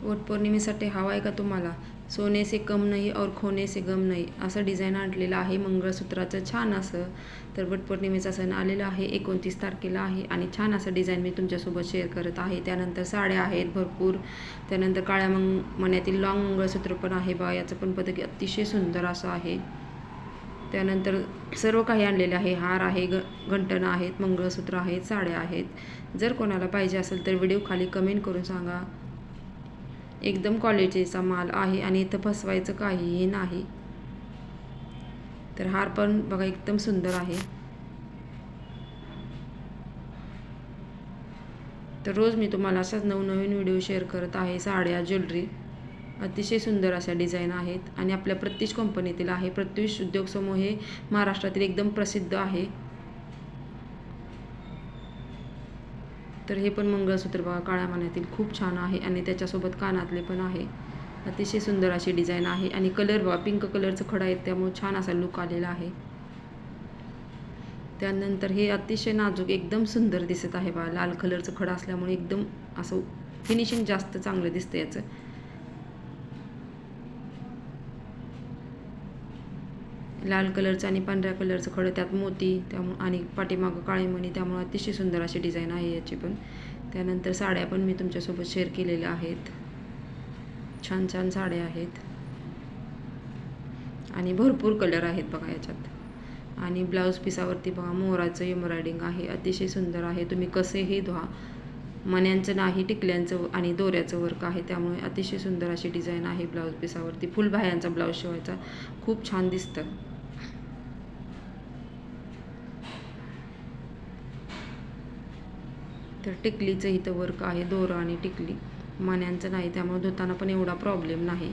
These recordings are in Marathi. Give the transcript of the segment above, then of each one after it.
वटपौर्णिमेसाठी हवा आहे का तुम्हाला? सोने से कम नाही और खोने से गम नाही असं डिझाईन आणलेलं आहे मंगळसूत्राचं छान असं. तर वटपौर्णिमेचा सण आलेला आहे, 29 तारखेला आहे आणि छान असं डिझाईन मी तुमच्यासोबत शेअर करत आहे. त्यानंतर साड्या आहेत भरपूर. त्यानंतर काळ्या मण्यातील लॉंग मंगळसूत्र पण आहे बघा, याचं पण पदक अतिशय सुंदर असं आहे. त्यानंतर सर्व काही आणलेले आहे. हार आहे, घंटणं आहेत, मंगळसूत्र आहेत, साड्या आहेत. जर कोणाला पाहिजे असेल तर व्हिडिओ खाली कमेंट करून सांगा. एकदम क्वालिटीचा माल आहे आणि इथं फसवायचं काहीही नाही. तर हार पण बघा एकदम सुंदर आहे. तर रोज मी तुम्हाला असाच नवनवीन व्हिडिओ शेअर करत आहे. साड्या, ज्वेलरी अतिशय सुंदर अशा डिझाईन आहेत आणि आपल्या प्रत्युष कंपनीतील आहे. प्रत्युष उद्योग समूह हे महाराष्ट्रातील एकदम प्रसिद्ध आहे. तर हे पण मंगळसूत्र बघा काळ्या मण्यातील खूप छान आहे आणि त्याच्यासोबत कानातले पण आहे. अतिशय सुंदर अशी डिझाईन आहे आणि कलर बघा पिंक कलरचं खडा आहे, त्यामुळे छान असा लुक आलेला आहे. त्यानंतर हे अतिशय नाजूक एकदम सुंदर दिसत आहे बघा, लाल कलरचं खडा असल्यामुळे एकदम असं फिनिशिंग जास्त चांगलं दिसतं याचं. लाल कलरचं आणि पांढऱ्या कलरचं खडं, त्यात मोती, त्यामुळे आणि पाठीमागं काळे मणी, त्यामुळे अतिशय सुंदर अशी डिझाईन आहे याची पण. त्यानंतर साड्या पण मी तुमच्यासोबत शेअर केलेल्या आहेत. छान छान साड्या आहेत आणि भरपूर कलर आहेत बघा याच्यात. आणि ब्लाऊज पिसावरती बघा मोराचं एम्ब्रॉयडिंग आहे, अतिशय सुंदर आहे. तुम्ही कसेही धुवा, मण्यांचं नाही टिकल्यांचं आणि दोऱ्याचं वर्क आहे, त्यामुळे अतिशय सुंदर अशी डिझाईन आहे. ब्लाऊज पिसावरती फुलबाह्यांचा ब्लाऊज शिवायचा, खूप छान दिसतं. तर टिकलीचं इथं वर्क आहे, दोरा आणि टिकली, मण्यांचं नाही, त्यामुळे धुताना पण एवढा प्रॉब्लेम नाही.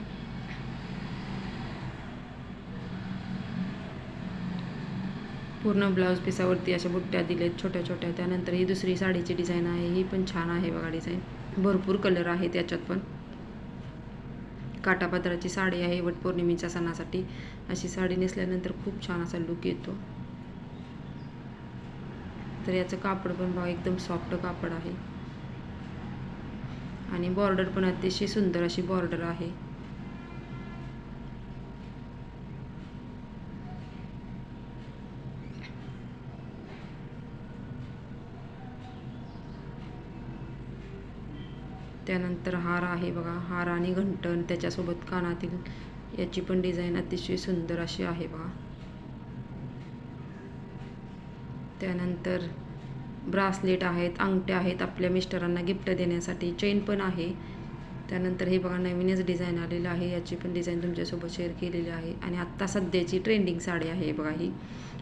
पूर्ण ब्लाऊज पिसावरती अशा बुट्ट्या दिलेत छोट्या छोट्या. त्यानंतर ही दुसरी साडीची डिझाईन आहे, ही पण छान आहे बघा डिझाईन. भरपूर कलर आहेत याच्यात पण. काठापदराची साडी आहे वटपौर्णिमेच्या सणासाठी. अशी साडी नेसल्यानंतर खूप छान असा लुक येतो. तर याचं कापड पण बघा एकदम सॉफ्ट कापड आहे आणि बॉर्डर पण अतिशय सुंदर अशी बॉर्डर आहे. त्यानंतर हार आहे बघा, हार आणि घंटण, त्याच्यासोबत कानातील याची पण डिझाईन अतिशय सुंदर अशी आहे बघा. त्यानंतर ब्रासलेट आहेत, अंगठ्या आहेत आपल्या मिस्टरांना गिफ्ट देण्यासाठी, चेन पण आहे. त्यानंतर हे बघा नवीनच डिझाईन आलेलं आहे, याची पण डिझाईन तुमच्यासोबत शेअर केलेली आहे. आणि आत्ता सध्याची ट्रेंडिंग साडी आहे बघा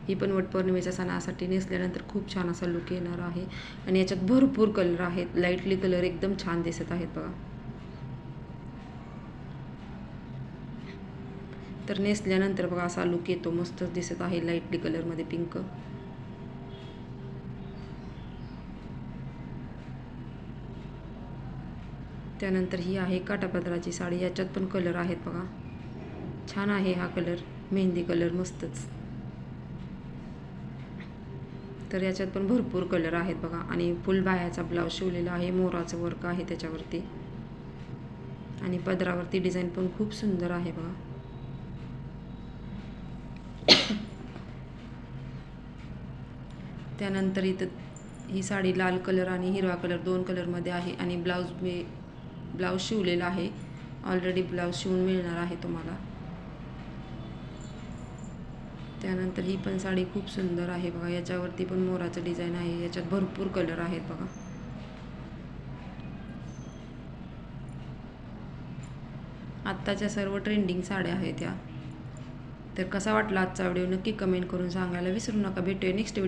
ही पण वटपौर्णिमेच्या सणासाठी नेसल्यानंतर खूप छान असा लुक येणार आहे. आणि याच्यात भरपूर कलर आहेत, लाईटली कलर एकदम छान दिसत आहेत बघा. तर नेसल्यानंतर बघा असा लुक येतो, मस्तच दिसत आहे लाईटली कलरमध्ये पिंक. त्यानंतर ही आहे काठापदराची साडी, याच्यात पण कलर आहेत बघा, छान आहे हा कलर, मेहंदी कलर मस्तच. तर याच्यात पण भरपूर कलर आहेत बघा. आणि फुलबाह्याचा ब्लाऊज शिवलेला आहे, मोराचं वर्क आहे त्याच्यावरती आणि पदरावरती डिझाईन पण खूप सुंदर आहे बघा. त्यानंतर इथं ही साडी लाल कलर आणि हिरवा कलर दोन कलरमध्ये आहे आणि ब्लाऊज शिवलेला आहे, ऑलरेडी ब्लाऊज शिवून मिळणार आहे तुम्हाला. त्यानंतर ही पण साडी खूप सुंदर आहे बघा, याच्यावरती पण मोराचं डिझाईन आहे, याच्यात भरपूर कलर आहेत बघा. आत्ताच्या सर्व ट्रेंडिंग साड्या आहेत या. तर कसा वाटला आजचा व्हिडिओ नक्की कमेंट करून सांगायला विसरू नका. भेटूया नेक्स्ट व्हिडिओ.